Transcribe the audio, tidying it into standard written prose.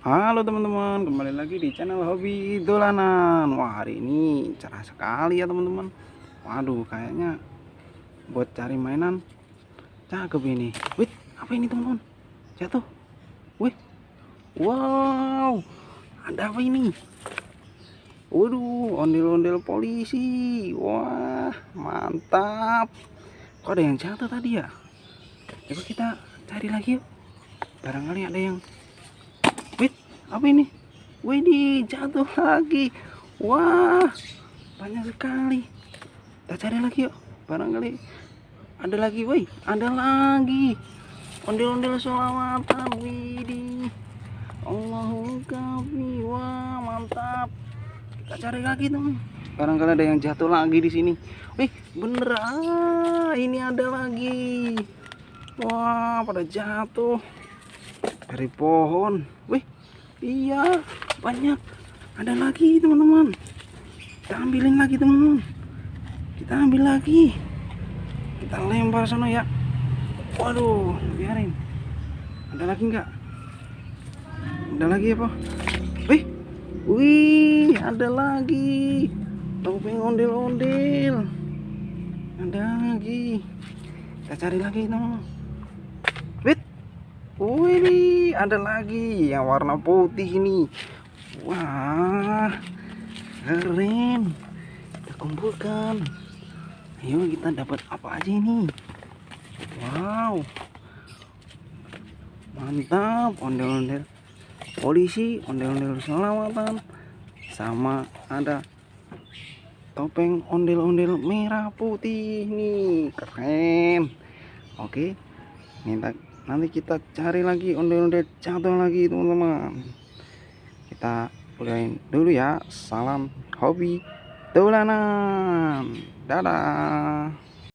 Halo teman-teman, kembali lagi di channel Hobi Dolanan. Wah, hari ini cerah sekali ya teman-teman. Waduh, kayaknya buat cari mainan cakep ini. Wih, apa ini teman-teman? Jatuh. Wih, wow, ada apa ini? Waduh, ondel-ondel polisi. Wah, mantap. Kok ada yang jatuh tadi ya? Coba kita cari lagi yuk. Barangkali ada yang. Wih, apa ini? Widih, jatuh lagi. Wah, banyak sekali. Kita cari lagi yuk. Barangkali ada lagi. Woi, ada lagi. Ondel-ondel sholawatan. Widih. Allahu Akbar. Wah, mantap. Kita cari lagi teman. Barangkali ada yang jatuh lagi di sini. Wih, bener. Ini ada lagi. Wah, pada jatuh dari pohon. Wih, iya, banyak. Ada lagi teman-teman. Kita ambilin lagi teman-teman. Kita ambil lagi. Kita lempar sana ya. Waduh, biarin. Ada lagi nggak? Ada lagi apa? Wih, ada lagi. Topeng ondel-ondel. Ada lagi. Kita cari lagi teman-teman. Wih, ada lagi yang warna putih ini. Wah, keren. Kita kumpulkan. Ayo, kita dapat apa aja ini? Wow, mantap. Ondel-ondel polisi, ondel-ondel selamatan, sama ada topeng ondel-ondel merah putih nih. Keren. Oke, nanti kita cari lagi ondel-ondel jatuh lagi teman-teman. Kita udahin dulu ya. Salam hobi dolanan. Dadah.